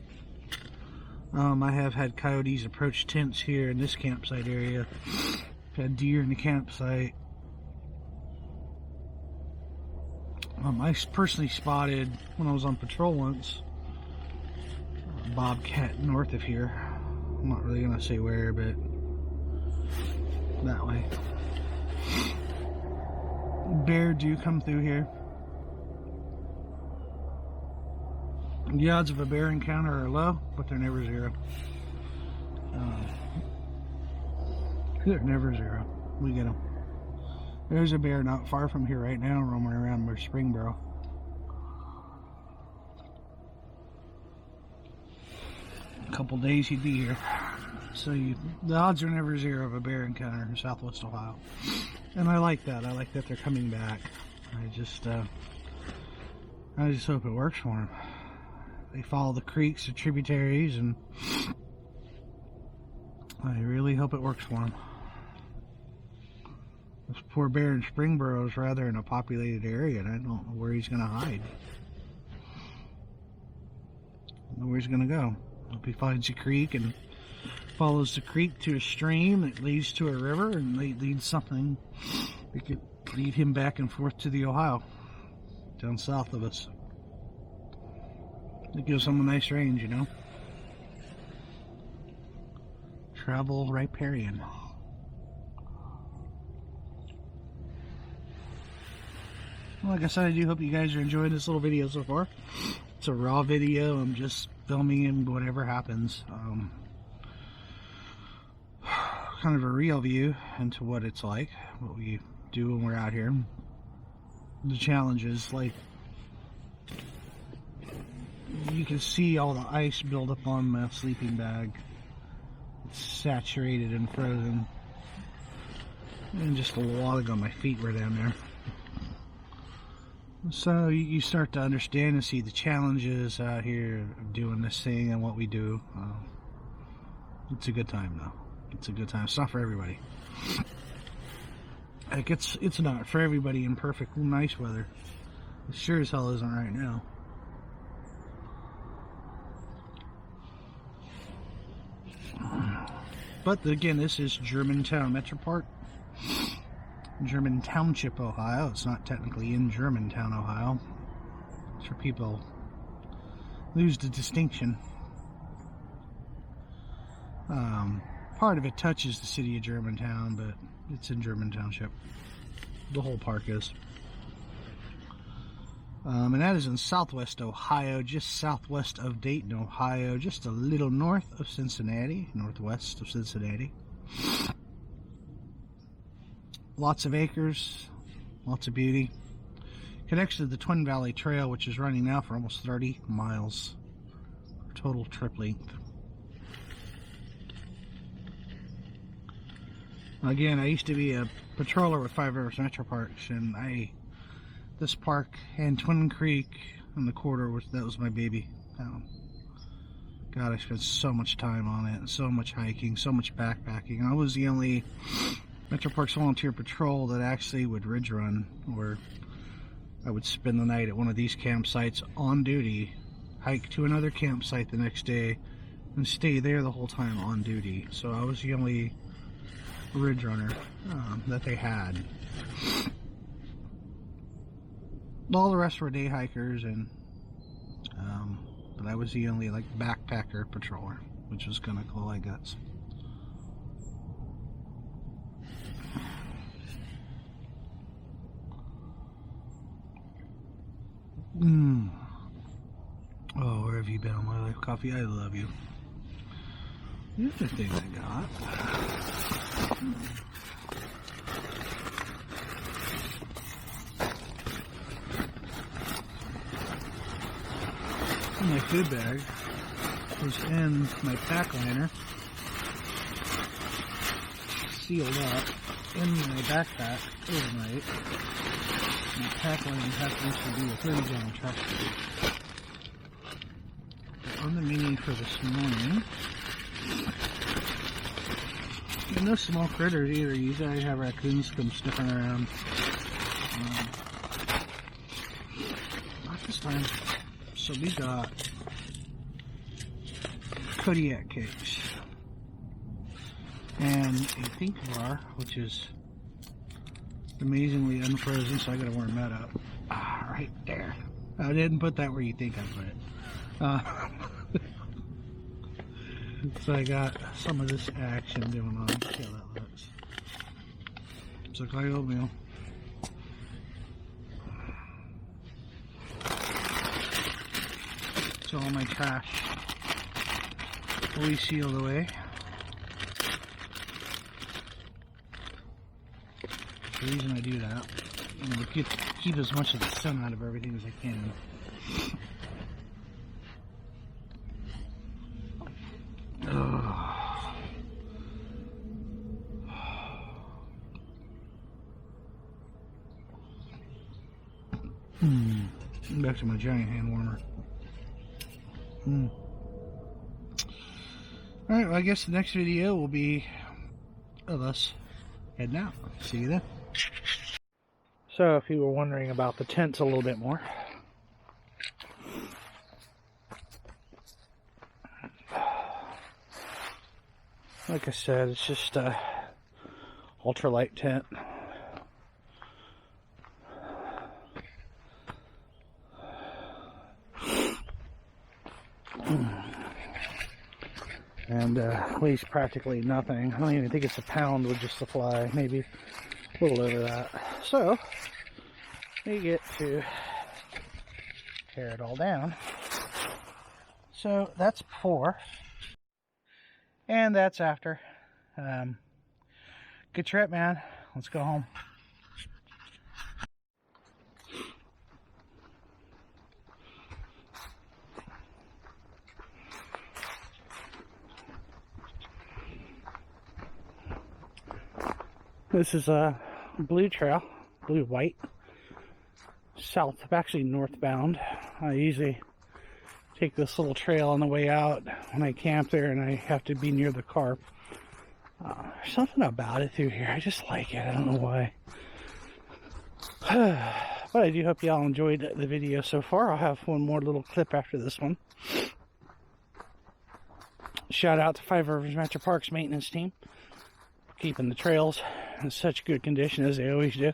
I have had coyotes approach tents here in this campsite area. I've had deer in the campsite. I personally spotted, when I was on patrol once, a bobcat north of here. I'm not really going to say where, but that way. Bear do come through here. The odds of a bear encounter are low, but they're never zero. They're never zero. We get them. There's a bear not far from here right now roaming around by Springboro. A couple days he'd be here. So the odds are never zero of a bear encounter in Southwest Ohio. And I like that. I like that they're coming back. I just hope it works for them. They follow the creeks, the tributaries, and I really hope it works for them. This poor bear in Springboro is rather in a populated area, and I don't know where he's going to hide. I don't know where he's going to go. Hope he finds a creek and follows the creek to a stream that leads to a river and leads something that could lead him back and forth to the Ohio, down south of us. It gives him a nice range, you know. Travel riparian. Well, like I said, I do hope you guys are enjoying this little video so far. It's a raw video. I'm just filming in whatever happens. Kind of a real view into what it's like, what we do when we're out here. the challenges. Like, you can see all the ice build up on my sleeping bag. It's saturated and frozen. And just a log on my feet were down there. So you start to understand and see the challenges out here of doing this thing and what we do. It's a good time though. It's a good time. It's not for everybody. Like, it's not for everybody in perfect nice weather. It sure as hell isn't right now. But again, this is Germantown Metropark, German Township, Ohio. It's not technically in Germantown, Ohio. It's for people who lose the distinction. Part of it touches the city of Germantown, but it's in German Township. The whole park is. And that is in southwest Ohio, just southwest of Dayton, Ohio, just a little north of Cincinnati, northwest of Cincinnati. Lots of acres, lots of beauty. Connects to the Twin Valley Trail, which is running now for almost 30 miles. Total trip length. Again, I used to be a patroller with Five Rivers Metroparks, and this park and Twin Creek and the corridor, that was my baby. God, I spent so much time on it, so much hiking, so much backpacking. I was the only Metroparks volunteer patrol that actually would ridge run, or I would spend the night at one of these campsites on duty, hike to another campsite the next day, and stay there the whole time on duty. So I was the only ridge runner that they had. All the rest were day hikers, and but I was the only like backpacker patroller, which was kind of cool, I guess. Oh, where have you been all my life, Coffee? I love you. The other thing I got. My food bag was in my pack liner, sealed up in my backpack overnight. My pack liner happens to be a 30-gallon trash bag. On the menu for this morning, and no small critters either. Usually I have raccoons come sniffing around. Not this time. So we got Kodiak cakes and a pink bar, which is amazingly unfrozen, so I gotta warm that up. Right there. I didn't put that where you think I put it. So I got some of this action going on. See how that looks. It's like oatmeal. So all my trash fully sealed away. The reason I do that, I'm going to keep as much of the sun out of everything as I can. Back to my giant hand warmer. Alright, well, I guess the next video will be of us heading out. See you then. So, if you were wondering about the tents a little bit more, like I said, it's just a ultralight tent. And weighs practically nothing. I don't even think it's a pound with just the fly, maybe a little over that. So we get to tear it all down. So that's before, and that's after. Good trip, man. Let's go home. This is a blue trail, blue-white, south, actually northbound. I usually take this little trail on the way out when I camp there and I have to be near the car. There's something about it through here. I just like it. I don't know why. But I do hope y'all enjoyed the video so far. I'll have one more little clip after this one. Shout out to Five Rivers Metropark's maintenance team, keeping the trails in such good condition as they always do. You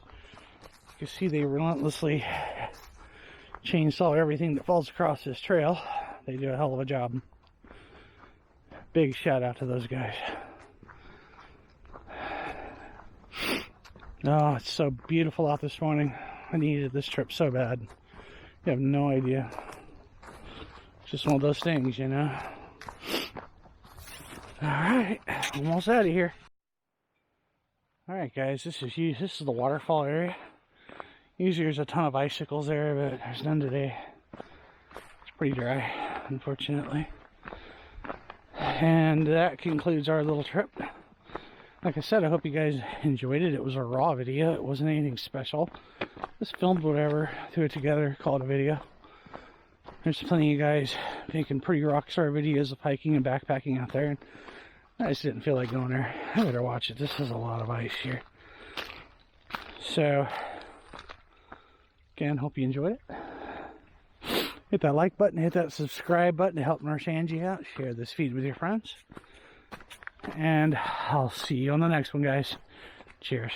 can see they relentlessly chainsaw everything that falls across this trail. They do a hell of a job. Big shout out to those guys. Oh, it's so beautiful out this morning. I needed this trip so bad. You have no idea. It's just one of those things, you know. Alright, almost out of here. Alright guys, this is the Waterfall area. Usually there's a ton of icicles there, but there's none today. It's pretty dry, unfortunately. And that concludes our little trip. Like I said, I hope you guys enjoyed it. It was a raw video. It wasn't anything special. Just filmed whatever, threw it together, called it a video. There's plenty of guys making pretty rock star videos of hiking and backpacking out there. And I just didn't feel like going there. I better watch it. This is a lot of ice here. So, again, hope you enjoyed it. Hit that like button, hit that subscribe button to help Nurse Angie out. Share this feed with your friends. And I'll see you on the next one, guys. Cheers.